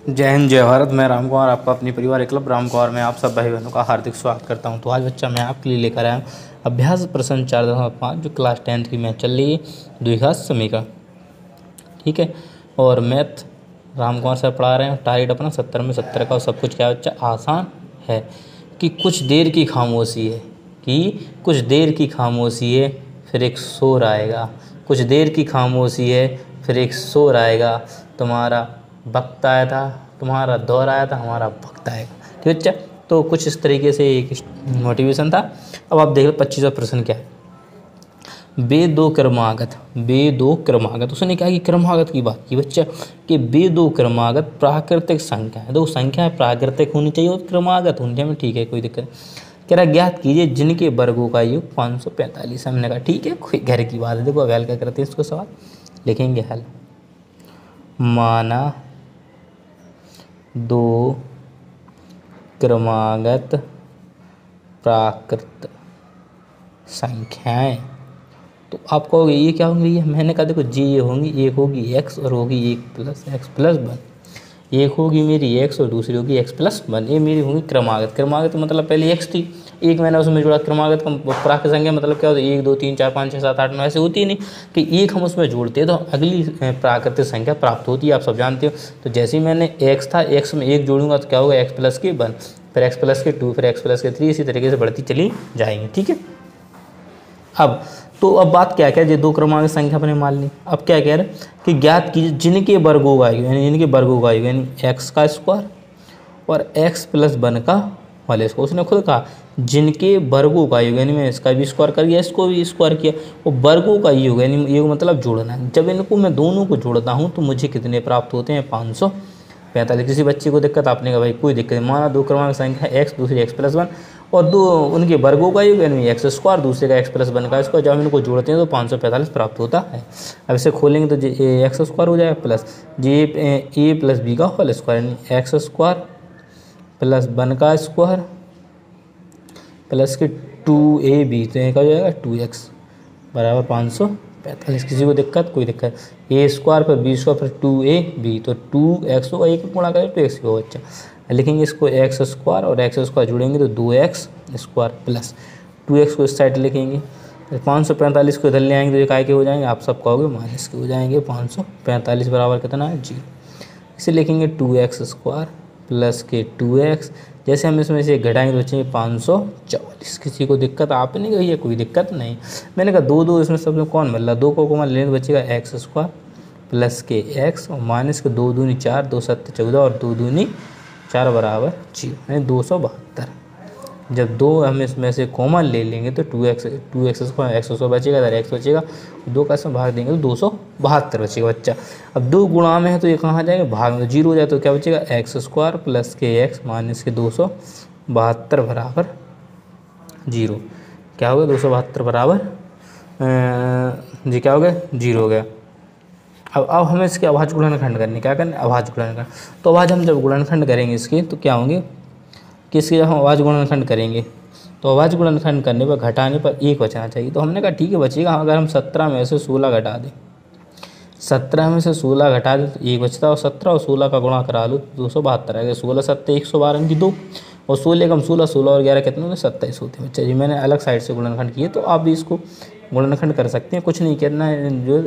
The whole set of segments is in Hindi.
जय हिंद जय भारत। मैं राम कुमार आपका अपनी परिवार क्लब राम कुमार में आप सब भाई बहनों का हार्दिक स्वागत करता हूं। तो आज बच्चा मैं आपके लिए लेकर आया हूं अभ्यास प्रश्न 4.5 जो क्लास 10 की मैथ चल रही है द्विघात समीकरण। ठीक है, और मैथ राम कुमार सर पढ़ा रहे हैं। टारगेट अपना 70 में 70 का, और सब कुछ क्या बच्चा आसान है। कि कुछ देर की खामोशी है, कि कुछ देर की खामोशी है फिर एक शोर आएगा। कुछ देर की खामोशी है फिर एक शोर आएगा। तुम्हारा वक्त आया था, तुम्हारा दौर आया था, हमारा वक्त आएगा। ठीक है बच्चा, तो कुछ इस तरीके से एक मोटिवेशन था। अब आप देख लो 25वां प्रश्न क्या है। बेदो क्रमागत उसने कहा कि क्रमागत की बात की बच्चा कि बेदो क्रमागत प्राकृतिक संख्या है। दो संख्याएं प्राकृतिक होनी चाहिए और क्रमागत होनी चाहिए। ठीक है, कोई दिक्कत नहीं। कह रहा ज्ञात कीजिए जिनके वर्गों का योग 545। हमने कहा ठीक है, कोई घर की बात है। देखो अब हल क्या करते हैं इसको, सवाल लिखेंगे हल। माना दो क्रमागत प्राकृत संख्याएं, तो आप कहोगे ये क्या होंगी। ये मैंने कहा देखो जी ये होंगी, एक होगी x और होगी 1 + x + 1। एक होगी मेरी x और दूसरी होगी x + 1। ये मेरी होंगी क्रमागत। क्रमागत मतलब पहले x थी, एक मैंने उसमें जोड़ा। क्रमागत का प्राकृत संख्या मतलब क्या होता है, 1 2 3 4 5 6 7 8 9 ऐसे होती ही नहीं कि एक हम उसमें जोड़ते हैं तो अगली प्राकृतिक संख्या प्राप्त होती है। आप सब जानते हो। तो जैसे ही मैंने x था, x में 1 जोड़ूंगा तो क्या होगा, x + 1 फिर x + 2 फिर x + 3, इसी तरीके से बढ़ती चली जाएंगी। ठीक है, अब बात क्या है, ये दो क्रमांक संख्या अपने मान ली। अब क्या कह रहे हैं कि ज्ञात कीजिए जिनके वर्गों का योग, यानी जिनके वर्गों का योग यानी x का स्क्वायर और x + 1 का वाले स्क्वायर। उसने खुद कहा जिनके वर्गों का योग, यानी मैं इसका भी स्क्वायर कर दिया, इसको भी स्क्वायर किया। वो वर्गों का योग यानी योग मतलब जोड़ना। जब इनको मैं दोनों को जोड़ता हूँ तो मुझे कितने प्राप्त होते हैं, 545। किसी बच्चे को दिक्कत, आपने कहा भाई कोई दिक्कत नहीं। माना दो क्रमांक संख्या x, दूसरी x + 1 और दो उनके वर्गों का योग यानी x स्क्वायर, दूसरे का x + 1 का स्क्वायर। जब हम इनको जोड़ते हैं तो 545 प्राप्त होता है। अब इसे खोलेंगे तो x स्क्वायर हो जाएगा प्लस a + b का होल स्क्वायर, यानी x स्क्वायर + 1 का स्क्वायर प्लस के 2ab, तो यहाँ का हो जाएगा 2x बराबर 545। किसी को दिक्कत, कोई दिक्कत। a स्क्वायर फिर b स्क्वायर फिर 2ab, तो 2x होगा, एक गुणा करें 2x होगा बच्चा। लिखेंगे इसको x स्क्वायर और x स्क्वायर जोड़ेंगे तो 2x स्क्वायर प्लस 2x को इस साइड लिखेंगे। 545 को इधर ले आएंगे तो ये काय के हो जाएंगे, आप सब कहोगे माइनस के हो जाएंगे। 545 बराबर कितना है, 0। इसे लिखेंगे 2x स्क्वायर प्लस के 2x। जैसे हम इसमें से घटाएंगे तो बचेंगे 544। किसी को दिक्कत, आपने कही है कोई दिक्कत नहीं। मैंने कहा दो दो इसमें सब में कौन मिल रहा, दो को कॉमन लेने तो बचेगा x स्क्वायर प्लस के x और माइनस के 2 दूनी 4, 2 7 14 और 2 दूनी 4 बराबर 0, यानी 272। जब दो हम इसमें से कॉमन ले लेंगे तो 2x स्क्वायर, x स्क्वायर बचेगा, इधर x बचेगा, दो का इसमें भाग देंगे तो 272 बचेगा बच्चा। अब दो गुणा में है तो ये कहाँ जाएगा, भाग में 0 हो जाए तो क्या बचेगा, x स्क्वायर प्लस के x माइनस के 272 बराबर 0। क्या हो गया, 272 बराबर जी क्या हो गया, 0 हो गया। अब हमें इसके अभाज्य गुणनखंड करने, क्या करना, अभाज्य गुणनखंड। तो अभाज्य हम जब गुणनखंड करेंगे इसके तो क्या होंगे कि इसके जब हम अभाज्य गुणनखंड करेंगे तो अभाज्य गुणनखंड करने पर घटाने पर 1 बचना चाहिए। तो हमने कहा ठीक है बचेगा। अगर हम 17 में से 16 घटा दें, 17 में से 16 घटा दें तो 1 बचता है, और 17 और 16 का गुणा करा लो तो 272 आएगा। 16 7 112 की 2 और 16 कम 16, 16 और 11 कितने होते, 27 होते हैं बच्चा जी। मैंने अलग साइड से गुणनखंड किए, तो आप भी इसको गुणनखंड कर सकते हैं। कुछ नहीं करना है, जो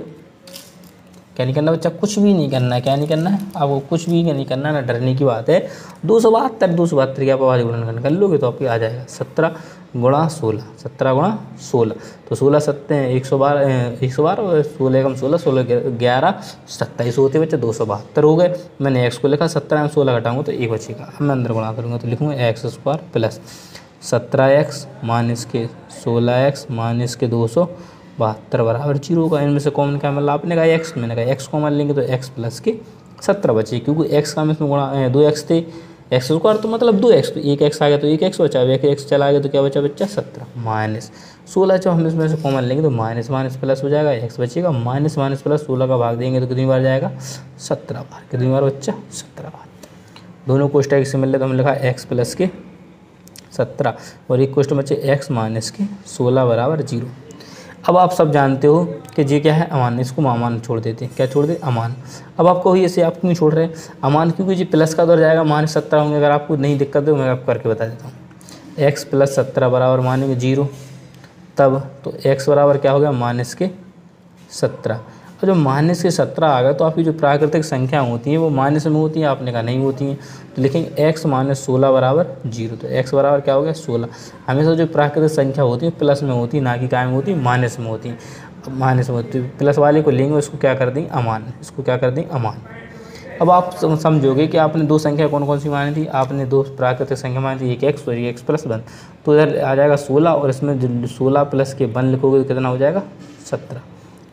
क्या नहीं करना बच्चा, कुछ भी नहीं करना है। क्या नहीं करना है आपको, कुछ भी नहीं करना है, ना डरने की बात है। 272 की आप अभाज्य गुणनखंड कर लोगे तो आपके आ जाएगा 17 गुणा 16, 17 गुणा 16, तो 16 7 112, 112 और 16 कम 16, 16 11 27 होते बच्चे, 272 हो गए। मैंने x को लिखा, 17 में 16 घटाऊंगा तो 1 बचेगा। अब मैं अंदर गुणा करूँगा तो लिखूँगा x square plus 17x minus के 16x माइनस के 272 बराबर 0 का। इनमें से कॉमन क्या मिला, आपने कहा x, मैंने कहा x कॉमन लेंगे तो x प्लस के 17 बचे, क्योंकि x का इसमें गुणा 2x थे, x स्क्वायर तो मतलब 2x, तो 1x आ गया तो 1x बचा, 1x चला गया तो क्या बचा बच्चा 17 माइनस 16। जब हम इसमें से कॉमन लेंगे तो माइनस माइनस प्लस हो जाएगा, x बचेगा, माइनस माइनस प्लस 16 का भाग देंगे तो कितनी बार जाएगा, 17 बार। कितनी बार बच्चा, 17 बार। दोनों को स्टैक से मिल रहे तो हमने लिखा x प्लस के 17 और एक क्वेश्चन बच्चे x माइनस के 16 बराबर 0। अब आप सब जानते हो कि ये क्या है, अमान, इसको अमान छोड़ देते हैं, क्या छोड़ दे, अमान। अब आपको ही ऐसे आप क्यों छोड़ रहे हैं अमान, क्योंकि ये प्लस का उधर जाएगा, -17 होंगे। अगर आपको नहीं दिक्कत है मैं आपको करके बता देता हूँ। x + 17 बराबर मानेंगे 0, तब तो x बराबर क्या हो गया, -17। और जो -17 आ गया तो आपकी जो प्राकृतिक संख्या होती हैं वो माइनस में होती हैं, आपने कहा नहीं होती हैं, तो लिखेंगे x - 16 बराबर 0। तो x बराबर क्या हो गया, 16। हमेशा जो प्राकृतिक संख्या होती है प्लस में होती है, ना कि क्या में होती है, माइनस में होती है। माइनस में होती है, प्लस वाले को लेंगे उसको क्या कर देंगे, अमान, इसको क्या कर देंगे, अमान। अब आप समझोगे कि आपने दो संख्या कौन कौन सी मानी थी, आपने दो प्राकृतिक संख्या मानी थी, एक x और एक x + 1। तो इधर आ जाएगा 16 और इसमें 16 प्लस के 1 लिखोगे तो कितना हो जाएगा, 17।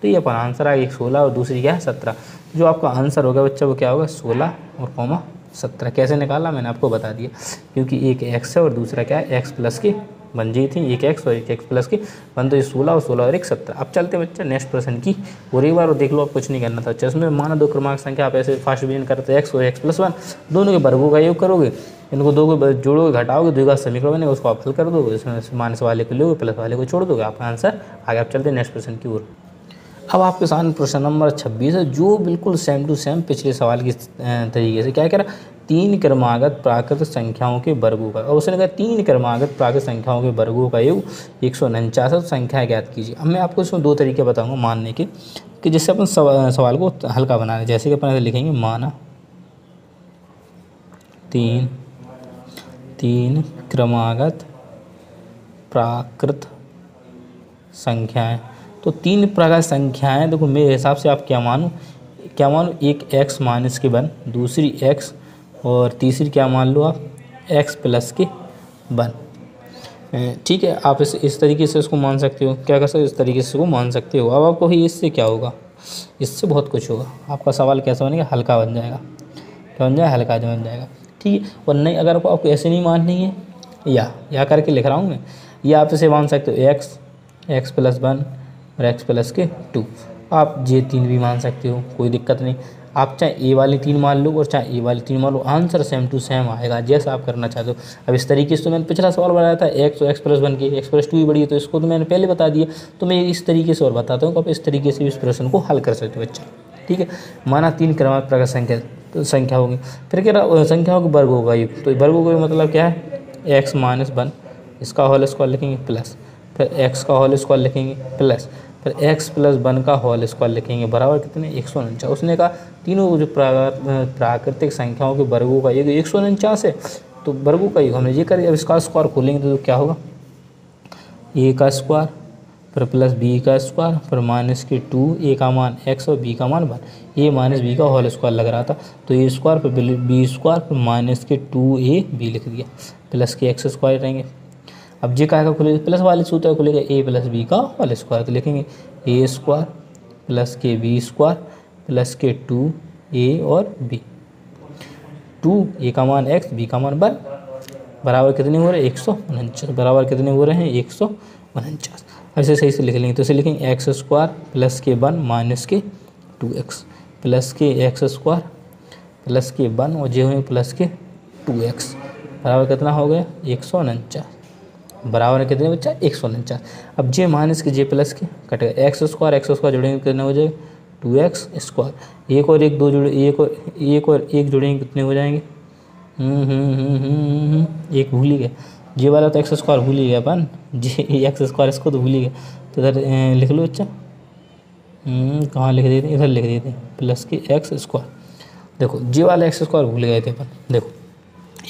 तो ये अपना आंसर आएगा, एक 16 और दूसरी क्या है, 17। जो आपका आंसर होगा बच्चा वो क्या होगा, 16 और कॉमा 17। कैसे निकाला मैंने आपको बता दिया, क्योंकि एक x है और दूसरा क्या है, x + के 1 जी थी, एक x और एक x + के 1, तो ये 16 और 16 और एक 17। अब चलते हैं बच्चा नेक्स्ट प्रश्न की और एक बार और देख लो, आप कुछ नहीं करना था। अच्छा, इसमें माना दो क्रमांक संख्या आप ऐसे फास्ट डिवीजन करते x और x + 1, दोनों के वर्गों का योग करोगे, इनको दो को जोड़ोगे, घटाओगे, द्विघात समीकरण बनेगा, उसको आप हल कर दोगे, इसमें माइनस वाले को लोगे, प्लस वाले को छोड़ दोगे, आपका आंसर आगे। आप चलते हैं नेक्स्ट प्रश्न की ओर। अब आपके सामने प्रश्न नंबर 26 है, जो बिल्कुल सेम टू सेम पिछले सवाल की तरीके से क्या कह रहा है, 3 क्रमागत प्राकृत संख्याओं के वर्गों का, और उसने कहा 3 क्रमागत प्राकृत संख्याओं के वर्गों का योग 149 संख्या ज्ञात कीजिए। अब मैं आपको इसमें दो तरीके बताऊंगा मानने के, कि जिससे अपन सवाल को हल्का बनाना। जैसे कि अपन लिखेंगे माना 3 क्रमागत प्राकृत संख्याएं। तो 3 प्रकार संख्याएं, देखो मेरे हिसाब से आप क्या मानो, एक x - के 1, दूसरी x और तीसरी क्या मान लो आप, x + के 1। ठीक है, आप इस तरीके से इसको मान सकते हो, क्या कर सकते हो, इस तरीके से इसको मान सकते हो। अब आपको ही इससे क्या होगा, इससे बहुत कुछ होगा, आपका सवाल कैसा बनेगा, हल्का बन जाएगा। क्या बन जाएगा, हल्का बन जाएगा। ठीक है, और नहीं अगर आपको ऐसे नहीं माननी है, या करके लिख रहा हूँ मैं, या आप इसे मान सकते हो x + 1 और x + के 2। आप ये 3 भी मान सकते हो, कोई दिक्कत नहीं। आप चाहे ए वाली 3 मान लो और चाहे ए वाली 3 मान लो, आंसर सेम टू सेम आएगा, जैसा आप करना चाहते हो। अब इस तरीके से तो मैंने पिछला सवाल बताया था, x और x + 1 की, x + 2 भी बड़ी है, तो इसको तो मैंने पहले बता दिया। तो मैं इस तरीके से और बताता हूँ कि आप इस तरीके से इस प्रश्न को हल कर सकते हो बच्चा। ठीक है, माना 3 क्रमांक प्रकार संख्या होगी, फिर क्या संख्याओं के वर्ग होगा ये, तो वर्गों का मतलब क्या है, x - 1 इसका होल स्क्वायर लिखेंगे प्लस, फिर x का होल स्क्वायर लिखेंगे प्लस, फिर x + 1 का होल स्क्वायर लिखेंगे बराबर कितने, 149। उसने कहा तीनों जो प्राकृतिक संख्याओं के वर्गों का योग 149 है, तो वर्गों का योग हमने ये करें। अब इसका स्क्वायर खोलेंगे तो क्या होगा, a का स्क्वायर फिर प्लस b का स्क्वायर फिर -2, a का मान x और b का मान 1, a - b का होल स्क्वायर लग रहा था, तो a स्क्वायर फिर b स्क्वायर फिर -2ab लिख दिया, प्लस के x स्क्वायर रहेंगे। अब जे का खुलेगा, प्लस वाले सूत्र खुलेगा a + b का होल स्क्वायर, तो लिखेंगे a स्क्वायर प्लस के b स्क्वायर प्लस के 2a और b। 2 a का मान x, b का मान 1 बराबर कितने हो रहे हैं, 149 बराबर कितने हो रहे हैं, 149। ऐसे सही से लिख लेंगे, तो इसे लिखेंगे x स्क्वायर प्लस के 1 माइनस के 2x प्लस के x स्क्वायर प्लस के 1 और जे होंगे प्लस के 2x बराबर कितना हो गया, 149 बराबर कितने बच्चा, 149। अब जे माइनस के जे प्लस के कटेगा, x स्क्वायर जोड़ेंगे कितना हो जाएगा, 2x स्क्वायर, एक और एक दो जुड़े, एक और एक जोड़ेंगे कितने हो जाएंगे, एक भूल ही गया, जे वाला तो x स्क्वायर भूल ही गया अपन, जे x स्क्वायर इसको तो भूल ही गया, तो इधर लिख लो बच्चा, कहाँ लिख देते हैं, इधर लिख देते हैं प्लस के x स्क्वायर। देखो जे वाला x स्क्वायर भूल गए थे अपन, देखो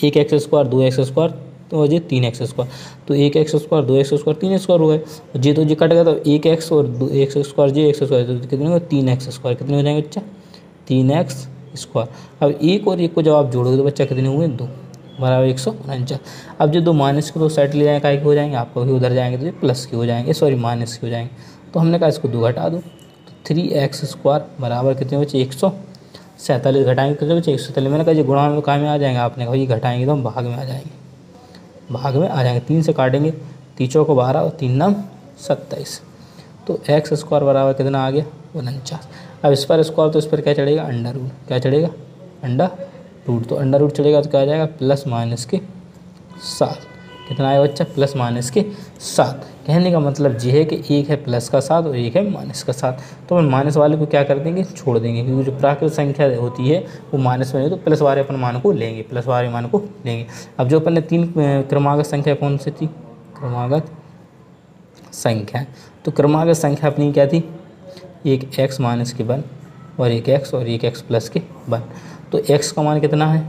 एक x स्क्वायर 2x स्क्वायर तो ये 3x स्क्वायर, तो एक x square 2x square 3x square हो गए, जे तो जे कट गया, तो एक x और 2x स्क्वायर जे x स्क्वायर, तो कितने हो, 3x स्क्वायर, कितने हो जाएंगे बच्चा, 3x स्क्वायर। अब एक और एक को जब आप जोड़ोगे तो बच्चा कितने हुए, 2 बराबर 149। अब जो दो माइनस के दो सेट ले जाएंगे, काय के हो जाएंगे, आपको भी उधर जाएंगे तो ये प्लस के हो जाएंगे, सॉरी माइनस के हो जाएंगे, तो हमने कहा इसको 2 घटा दो, तो 3x स्क्वायर बराबर कितने बच्चे, 147 घटाएंगे कितने बच्चे, 147। मैंने कहा ये गुणा में कहाँ में आ जाएंगे, आपने कहा ये घटाएंगे तो हम भाग में आ जाएंगे, भाग में आ जाएंगे, 3 से काटेंगे, 3 को 12 और 3 9 27, तो x स्क्वायर बराबर कितना आ गया, 49। अब इस पर स्क्वायर तो इस पर क्या चढ़ेगा, अंडर रूट, क्या चढ़ेगा, अंडर रूट, तो अंडर रूट चढ़ेगा तो क्या आ जाएगा, प्लस माइनस के 7, कितना आएगा बच्चा, प्लस माइनस के 7। कहने का मतलब ये है कि एक है प्लस का 7 और एक है माइनस का 7। तो अपन माइनस वाले को क्या कर देंगे, छोड़ देंगे, क्योंकि जो प्राकृत संख्या होती है वो माइनस में नहीं, तो प्लस वाले अपन मान को लेंगे, प्लस वाले मान को लेंगे। अब जो अपन ने 3 क्रमागत संख्या कौन सी थी, क्रमागत संख्या, तो क्रमागत संख्या अपनी क्या थी, एक x माइनस के 1 और एक x और एक x प्लस के 1। तो x का मान कितना है,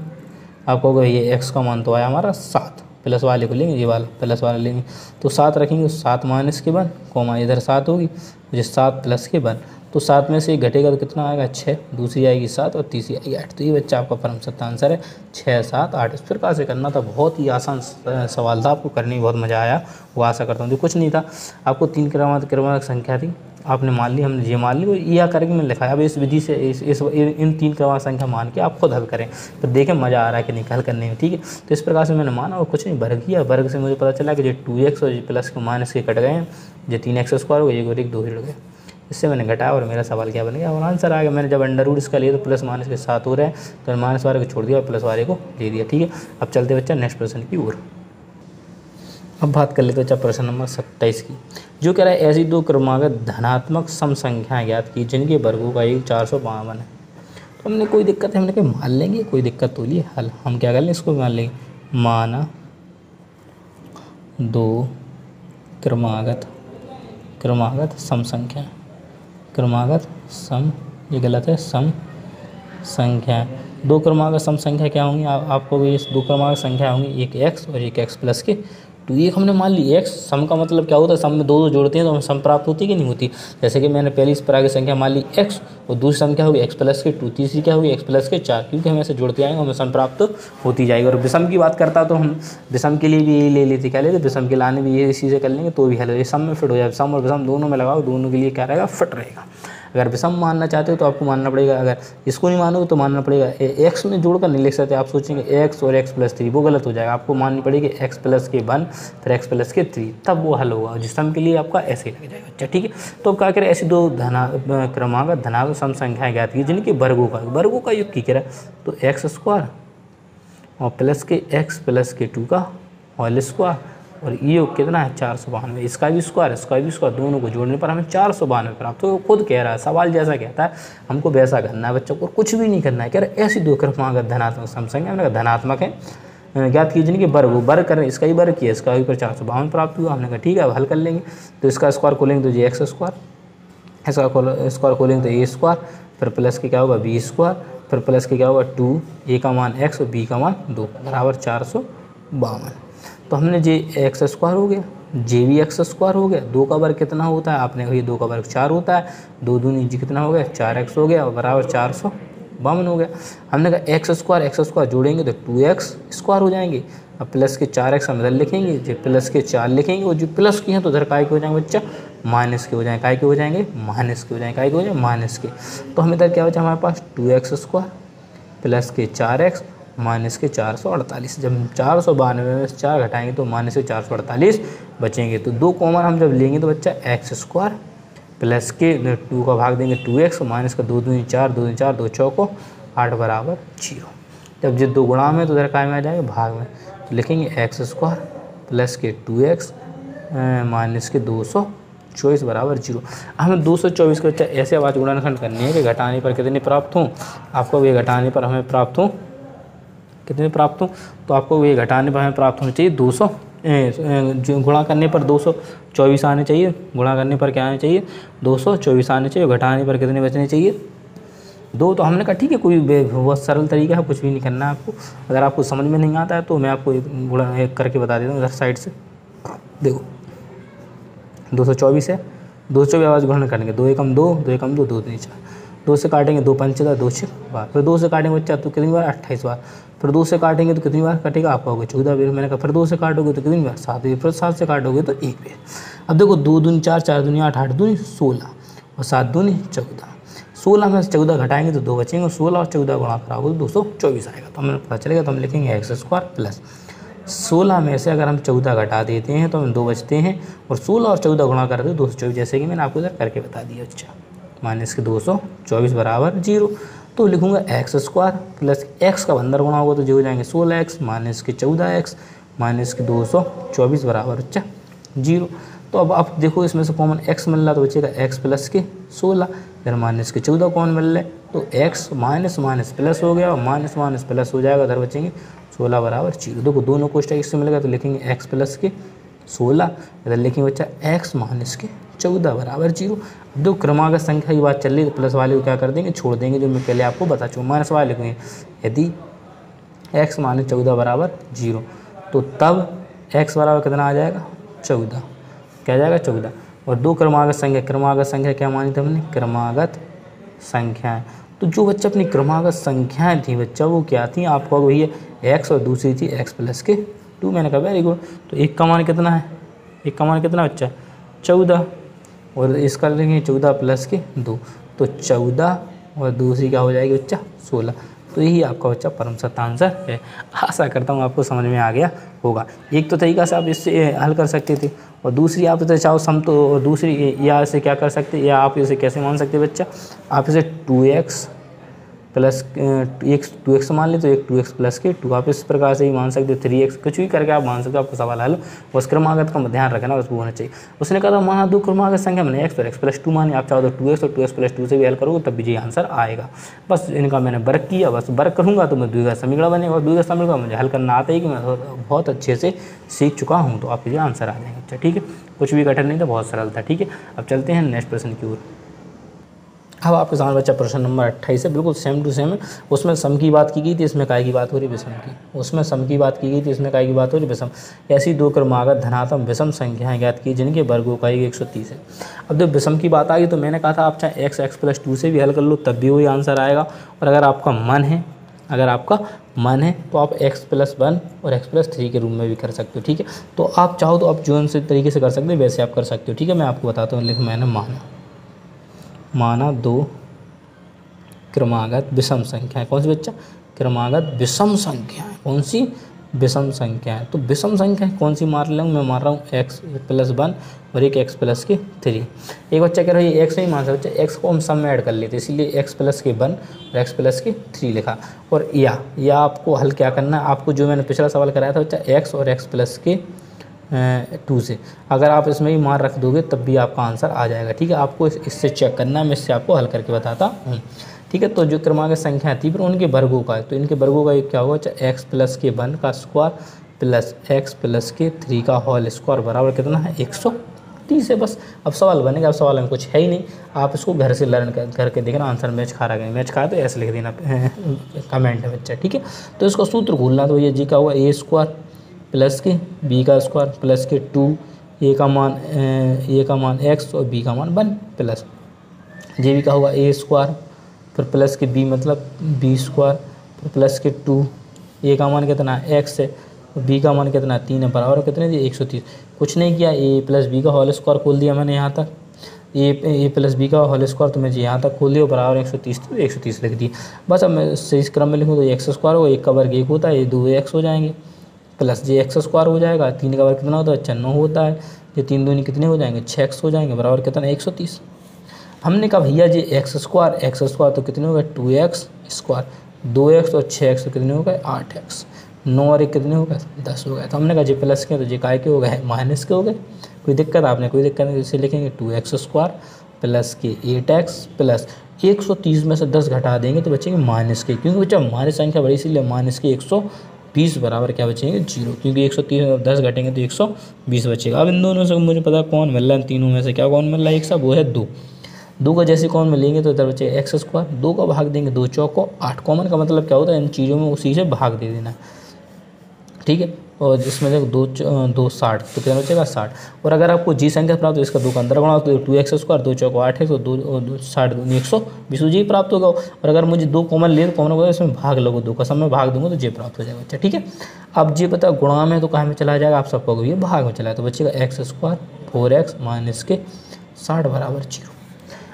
आपको होगा ये x का मान तो आया हमारा 7, प्लस वाले को लेंगे, ये वाला प्लस वाला लेंगे, तो 7 रखेंगे, 7 माइनस के 1 कॉमा इधर 7 होगी, मुझे 7 प्लस के 1, तो 7 में से घटेगा तो कितना आएगा 6, दूसरी आएगी 7 और तीसरी आएगी 8। तो ये बच्चा आपका परम सत्य आंसर है 6, 7, 8। इस प्रकार से करना था, बहुत ही आसान सवाल था, आपको करने में बहुत मज़ा आया, वो आशा करता हूँ। जो कुछ नहीं था, आपको 3 क्रमांक संख्या थी, आपने मान ली, हमने ये मान ली, वो यह करके मैंने लिखा है। अब इस विधि से इन 3 क्रमांक संख्या मान के आप खुद हल करें, तो देखें मज़ा आ रहा है कि नहीं हल करने में, ठीक है। तो इस प्रकार से मैंने माना और कुछ नहीं, वर्ग किया, वर्ग से मुझे पता चला कि जो 2x और ये प्लस के माइनस के कट गए हैं, जो 3x² हो गया, 1 और 1 2 जुड़ गए, इससे मैंने घटाया और मेरा सवाल क्या बन गया और आंसर आ गया। मैंने जब अंडर रूट इसका लिया तो प्लस माइनस के 7 हो रहे हैं, तो माइनस वाले को छोड़ दिया और प्लस वाले को ले दिया, ठीक है। अब चलते बच्चा नेक्स्ट प्रश्न की ओर। अब बात कर लेते बच्चा प्रश्न नंबर 27 की, जो कह रहा है ऐसी 2 क्रमागत धनात्मक सम संख्याएं ज्ञात की जिनके वर्गों का योग 452 है। तो हमने कोई दिक्कत है, हमने कहा मान लेंगे, कोई दिक्कत तो नहीं हल, हम क्या कर लें, इसको मान लेंगे, माना 2 क्रमागत सम संख्या, क्रमागत सम, ये गलत है, सम संख्या। 2 क्रमागत सम संख्या क्या होंगी, आपको भी इस 2 क्रमागत संख्या होंगी, एक x और एक x प्लस के 2। एक हमने मान ली x, सम का मतलब क्या होता है, सम में 2 जोड़ते हैं तो हमें सम प्राप्त होती है कि नहीं होती। जैसे कि मैंने पहली इस प्रकार की संख्या मान ली x और दूसरी संख्या होगी x प्लस के 2, तीसरी क्या होगी x प्लस के 4, क्योंकि हम ऐसे जोड़ते आएंगे हमें सम प्राप्त होती जाएगी। और विषम की बात करता तो हम विषम के लिए भी यही ले लेते, क्या लेते, विषम के लाने भी ये इसी से कर लेंगे तो भी हल हो, सम में फिट हो जाए। सम और विषम दोनों में लगाओ, दोनों के लिए क्या रहेगा, फिट रहेगा। अगर विषम मानना चाहते हो तो आपको मानना पड़ेगा, अगर इसको नहीं मानोगे तो मानना पड़ेगा x में जोड़कर नहीं लिख सकते, आप सोचेंगे x और x प्लस 3, वो गलत हो जाएगा। आपको माननी पड़ेगी x प्लस के 1 फिर x प्लस के 3, तब वो हल होगा। जिस सम के लिए आपका ऐसे ही लग जाएगा, अच्छा ठीक है। तो अब क्या करें, ऐसी 2 क्रमागत धनात्मक सम संख्याएं ज्ञात की जिनके वर्गों का योग की कह रहा है, तो x² और प्लस के x प्लस के 2 का होल स्क्वायर, और ये योग कितना है 492, इसका भी स्क्वायर, दोनों को जोड़ने पर हमें 492 प्राप्त। तो खुद कह रहा है, सवाल जैसा कहता है हमको वैसा करना है बच्चों को, कुछ भी नहीं करना है। कह रहा है ऐसी 2 क्रमागत धनात्मक सम संख्या, हमने कहा धनात्मक है, ज्ञात कीजिए जिनके वर्ग करें, इसका ही वर्ग किया, इसका ऊपर 452 प्राप्त हुआ। हमने कहा ठीक है, अब हल कर लेंगे। तो इसका स्क्वायर खोलेंगे तो ये x², इसका स्क्वायर खोलेंगे तो a², फिर प्लस के क्या होगा b², फिर प्लस के क्या होगा 2, a का मान x और b का मान 2 बराबर 452। तो हमने जे x² हो गया, जे भी x² हो गया। 2 का वर्ग कितना होता है, आपने कहा 2 का वर्ग 4 होता है, 2 दूनी जी कितना हो गया 4x हो गया और बराबर 452 हो गया। हमने कहा x² जोड़ेंगे तो 2x² हो जाएंगे। अब प्लस के 4x हम इधर लिखेंगे, जो प्लस के 4 लिखेंगे, और जो प्लस के हैं तो इधर काय के हो जाएंगे बच्चा, माइनस के हो जाएंगे, काय के हो जाएंगे, माइनस के हो जाएंगे, काय के हो जाएंगे, माइनस के। तो हमें इधर क्या बचा हमारे पास 2x² प्लस के 4x माइनस के 448। जब 492 में से 4 घटाएंगे तो माइनस के 448 बचेंगे। तो 2 कॉमन हम जब लेंगे तो बच्चा x² प्लस के 2 का भाग देंगे 2x, माइनस का 2 दूनी 4, 2 दूनी 4, 2 चौको 8 बराबर 0। जब ये 2 गुणा में तो इधर काय में आ जाएगा, भाग में, तो लिखेंगे x² प्लस के 2x माइनस के 224 बराबर 0। हमें 224 का बच्चा ऐसे आवाज़ गुणनखंड करनी है कि घटाने पर कितने प्राप्त हों, आपको ये घटाने पर हमें प्राप्त हों, कितने प्राप्त हों, तो आपको ये घटाने पर हमें प्राप्त होने चाहिए 200, जो गुणा करने पर 224 आने चाहिए, गुणा करने पर क्या आने चाहिए 224 आने चाहिए, घटाने पर कितने बचने चाहिए 2। तो हमने कहा ठीक है, कोई बहुत सरल तरीका है, कुछ भी नहीं करना है आपको। अगर आपको समझ में नहीं आता है तो मैं आपको गुणा करके बता देता हूँ इधर साइड से। देखो 224 है, 224 आवाज़ गुणन करेंगे, 2 एकम 2, 2 एकम 2, 2 दूनी 4, 2 से काटेंगे 2 पंचे 2 6 बार, फिर 2 से काटेंगे बच्चा तो कितनी बार 28 बार, फिर 2 से काटेंगे तो कितनी बार कटेगा आपका होगा 14 बार। मैंने कहा फिर 2 से काटोगे तो कितनी बार 7 बार, फिर 7 से काटोगे तो 1 बार। अब देखो 2 दूनी 4, 4 दूनी 8, 8 दूनी 16 और 7 दूनी 14। 16 में से 14 घटाएंगे तो 2 बचेंगे, और 16 और 14 गुणा कराओगे तो 224 आएगा। तो हमें पता चलेगा, तो हम लिखेंगे x² प्लस 16 में से अगर हम 14 घटा देते हैं तो हमें 2 बचते हैं, और 16 और 14 गुणा करते हैं 224, जैसे कि मैंने आपको इधर करके बता दिया। अच्छा माइनस के 224 बराबर 0। तो लिखूंगा x² प्लस x का अंदर गुणा होगा तो जो हो जाएंगे 16x माइनस के 14x माइनस के 224 बराबर बच्चा 0। तो अब आप देखो इसमें से कॉमन x मिल रहा तो बचेगा x प्लस के 16, इधर माइनस के 14 कौन मिल रहे तो x माइनस माइनस प्लस हो गया और माइनस माइनस प्लस हो जाएगा, इधर बचेंगे 16 बराबर 0। देखो दोनों कोष्टक इससे मिलेगा तो लिखेंगे x प्लस के 16, इधर लिखेंगे बच्चा x माइनस के 14 बराबर 0। अब दो क्रमागत संख्या की बात चल रही है तो प्लस वाले को क्या कर देंगे छोड़ देंगे, जो मैं पहले आपको बता चुका। माइनस वाले लिखेंगे यदि x माइनस 14 बराबर 0 तो तब x बराबर कितना आ जाएगा 14, क्या जाएगा 14। और दो क्रमागत संख्या क्या मानी थी हमने क्रमागत संख्याएं। तो जो बच्चा अपनी क्रमागत संख्याएं थी बच्चा वो क्या थी आपको वही है x और दूसरी थी x प्लस के 2। मैंने कहा वेरी गुड। तो एक का मान कितना है, एक का मान कितना बच्चा 14 और इसका लेंगे 14 प्लस के 2 तो 14 और दूसरी क्या हो जाएगी बच्चा 16। तो यही आपका बच्चा परम सत्य आंसर है। आशा करता हूँ आपको समझ में आ गया होगा। एक तो तरीका से आप इससे हल कर सकते थे और दूसरी आप इसे चाहो सम तो दूसरी या इसे क्या कर सकते या आप इसे कैसे मान सकते बच्चा, आप इसे 2x प्लस 2x मान ले तो एक 2x प्लस के 2 आप इस प्रकार से ही मान सकते हो। 3x कुछ भी करके आप मान सकते हो, आपको सवाल हल बस क्रमागत का ध्यान रखना बस वो होना चाहिए। उसने कहा था माना दो क्रमागत संख्या मैंने x और x प्लस 2 मानी, आप चाहो तो 2x और 2x प्लस 2 से भी हल करोगे तब भी ये आंसर आएगा। बस इनका मैंने वर्क किया, बस वर्क करूँगा तो मैं द्विघात समीकरण बनेगा और द्विघात समीकरण मुझे हल करना आता है कि मैं बहुत अच्छे से सीख चुका हूँ, तो आपके आंसर आ जाएंगे। अच्छा ठीक है, कुछ भी कठिन नहीं था, बहुत सरल था। ठीक है, अब चलते हैं नेक्स्ट प्रश्न की ओर। अब आपके सामने बच्चा प्रश्न नंबर 28 है, बिल्कुल सेम टू सेम है। उसमें सम की बात की गई थी, इसमें काय की बात हो रही विषम की। उसमें सम की बात की गई थी, इसमें काय की बात हो रही विषम। ऐसी दो क्रमागत धनात्मक विषम संख्याएं ज्ञात की जिनके वर्गों का 130 है। अब जब विषम की बात आ गई तो मैंने कहा था आप चाहे x प्लस 2 से भी हल कर लो तब भी वही आंसर आएगा। और अगर आपका मन है तो आप x प्लस 1 और x प्लस 3 के रूप में भी कर सकते हो। ठीक है, तो आप चाहो तो आप जो से तरीके से कर सकते हो वैसे आप कर सकते हो। ठीक है, मैं आपको बताता हूँ। लेकिन मैंने माना दो क्रमागत विषम संख्याएं। कौन सी बच्चा क्रमागत विषम संख्याएं, कौन सी विषम संख्याएं। तो विषम संख्याएं कौन सी मार रहा हूँ मैं, मार रहा हूँ x प्लस 1 और एक x प्लस के 3। एक बच्चा कह रहा है x नहीं मान सकता, बच्चा x को हम सम में ऐड कर लेते इसीलिए x प्लस के 1 और x प्लस के 3 लिखा। और या आपको हल क्या करना है, आपको जो मैंने पिछला सवाल कराया था बच्चा x और x प्लस के 2 से अगर आप इसमें ही मान रख दोगे तब भी आपका आंसर आ जाएगा। ठीक है, आपको इससे चेक करना है, मैं इससे आपको हल करके बताता हूँ। ठीक है, तो जो क्रमागत संख्या थी फिर उनके वर्गों का है, तो इनके वर्गों का क्या होगा x प्लस के 1 का स्क्वायर प्लस x प्लस के 3 का होल स्क्वायर बराबर कितना है 130 है। बस अब सवाल बनेगा, अब सवाल में कुछ है ही नहीं, आप इसको घर से लर्न करके देखना। आंसर मैच खा रहा है, मैच खा तो ऐसे लिख देना कमेंट है बच्चा। ठीक है, तो इसका सूत्र भूलना तो ये जी का हुआ a स्क्वायर प्लस के b का स्क्वायर प्लस के 2 a का मान x और b का मान 1 प्लस जे बी का हुआ a स्क्वायर फिर प्लस के b मतलब b स्क्वायर फिर प्लस के 2 a का मान कितना x है और b का मान कितना 3 है बराबर कितने दिए 130। कुछ नहीं किया, a प्लस बी का होल स्क्वायर खोल दिया मैंने यहाँ तक, ए प्लस बी का होल स्क्वायर तो मैं यहाँ तक खोल दिया बराबर 130, तो 130 लिख दी। बस अब मैं सही क्रम में लिखूँ तो x स्क्वायर हो, एक का वर्ग 1 होता है, ये 2x हो जाएंगे प्लस जे एक्स स्क्वायर हो जाएगा, 3 का वर्ग कितना होता है अच्छा 9 होता है, ये 3 दूनी कितने हो जाएंगे 6x हो जाएंगे बराबर कितना 130। हमने कहा भैया जी एक्स स्क्वायर तो कितने हो गए 2x स्क्वायर, 2x और 6x तो कितने हो गए 8x, 9 और 1 कितने हो गए 10 हो गए। तो हमने कहा जी प्लस के तो जी काय के हो गए माइनस के हो गए। कोई दिक्कत आपने कोई दिक्कत नहीं, इसे लिखेंगे 2x स्क्वायर प्लस के 8x प्लस 130 में से 10 घटा देंगे तो बचेंगे माइनस के, क्योंकि बच्चा माइनस संख्या बड़ी इसीलिए माइनस के 120 बराबर क्या बचेंगे 0, क्योंकि 130 में 10 घटेंगे तो 120 बचेगा। अब इन दोनों से मुझे पता कौन मिल रहा है, तीनों में से क्या कौन मिल रहा है एक सा, वो है 2 का जैसे कौन मिलेंगे तो इधर बचेगा एक्स स्क्वायर, 2 का भाग देंगे 2 चौको 8। कॉमन का मतलब क्या होता है इन चीज़ों में उसी से भाग दे देना, ठीक है। और जिसमें देखो 2 60 तो कितना बचेगा 60। और अगर आपको जी संख्या प्राप्त हो इसका 2 का अंदर गुणा तो 2x स्क्वायर 2 चौको 8 है तो 2 60 120 जी प्राप्त होगा। और अगर मुझे 2 कॉमन ले तो कॉमन होगा इसमें भाग लगो 2 का, सब में भाग दूंगा तो जे प्राप्त हो जाएगा बच्चा, ठीक है। अब जे पता गुणा में तो कहाँ में चला जाएगा आप सबको ये भाग में चला, तो बचेगा एक्स स्क्वायर 4x माइनस के 60 बराबर 0।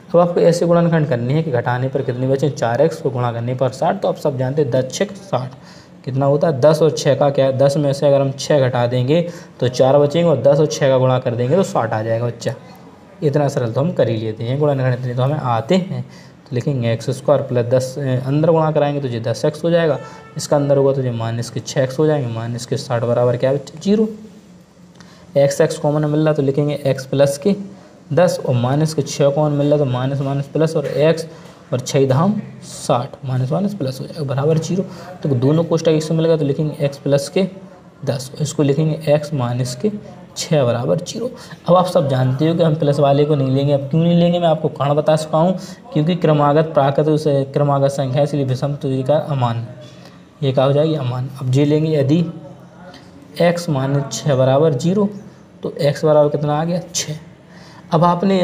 अब आपको ऐसे गुणनखंड करनी है कि घटाने पर कितने बचे 4x को गुणा करने पर 60, तो आप सब जानते हैं 10 6 60 कितना होता है 10 और 6 का क्या है 10 में से अगर हम 6 घटा देंगे तो 4 बचेंगे और 10 और 6 का गुणा कर देंगे तो 60 आ जाएगा बच्चा। इतना सरल तो हम कर ही लेते हैं गुणनखंड, इतने तो हमें आते हैं। तो लिखेंगे एक्स स्क्वायर प्लस 10 अंदर गुणा कराएंगे तो ये 10x हो जाएगा, इसका अंदर होगा तो ये माइनस के 6x हो जाएंगे, माइनस के 60 बराबर क्या है 0। x कॉमन मिल रहा तो लिखेंगे x प्लस के 10 और माइनस के 6 कॉमन मिल रहा तो माइनस माइनस प्लस और x और 6 धाम 60 माइनस माइनस प्लस हो जाएगा बराबर 0। तो दोनों कोष्टक एक से मिलेगा तो लिखेंगे x प्लस के 10 और इसको लिखेंगे x माइनस के 6 बराबर 0। अब आप सब जानते हो कि हम प्लस वाले को नहीं लेंगे। अब क्यों नहीं लेंगे मैं आपको कारण बता चुका हूँ, क्योंकि क्रमागत प्राकृत से क्रमागत संख्या इसलिए विषम तुल्य का अमान, ये क्या हो जाएगी अमान। अब जे लेंगे यदि x माइनस 6 बराबर 0 तो x बराबर कितना आ गया 6। अब आपने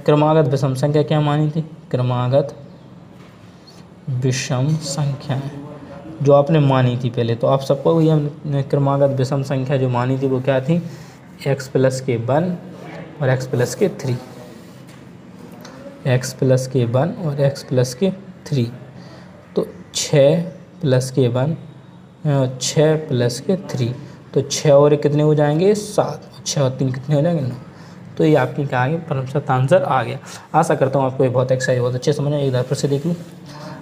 क्रमागत विषम संख्या क्या मानी थी, क्रमागत विषम संख्या जो आपने मानी थी पहले, तो आप सबको ये क्रमागत विषम संख्या जो मानी थी वो क्या थी, x प्लस के 1 और x प्लस के 3, x प्लस के 1 और x प्लस के 3। तो 6 प्लस के 1 6 प्लस के 3 तो 6 और कितने हो जाएंगे 7, 6 और 3 कितने हो जाएंगे 9। तो ये आपकी क्या आ गया परमसत आंसर आ गया। आशा करता हूँ आपको ये बहुत एक्सरसाइज बहुत अच्छे समझ में। एक बार फिर से देख लूँ,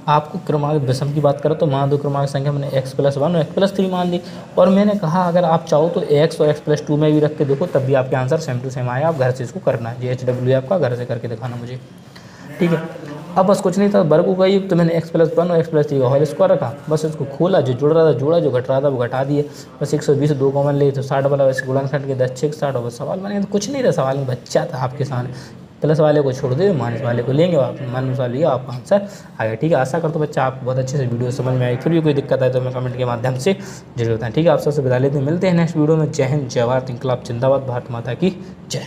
आपको क्रमागत विषम की बात करो तो मान दो क्रमागत संख्या मैंने x प्लस 1 और x प्लस 3 मान दी, और मैंने कहा अगर आप चाहो तो x और x प्लस 2 में भी रख के देखो तब भी आपके आंसर सेम टू सेम आएगा। आप घर से इसको करना है, JHW आपका घर से करके दिखाना मुझे, ठीक है। अब बस कुछ नहीं था, वर्गों का युग तो मैंने x प्लस 1 और x प्लस 3 का होल स्क्वायर रखा, बस इसको खोला, जो जुड़ रहा था जोड़ा, जो घट रहा था वो घटा दिए, बस 120 2 कॉमन ले तो 60 वाला वैसे गुणनखंड के 10 6 60 और बस सवाल बने। तो कुछ नहीं था, सवाल में बच्चा था आपके सामने, प्लस वाले को छोड़ दे माइनस वाले को लेंगे, आप माइनस वाले लिया आपका आंसर आ गया, ठीक है। आशा करता हूँ बच्चा आप बहुत अच्छे से वीडियो समझ में आई। फिर भी कोई दिक्कत आए तो मैं कमेंट के माध्यम से जरूर बताएं, ठीक है। आप सबसे विदा लेते हैं, मिलते हैं नेक्स्ट वीडियो में। जय हिंद, जय भारत, इंकलाब जिंदाबाद, भारत माता की जय।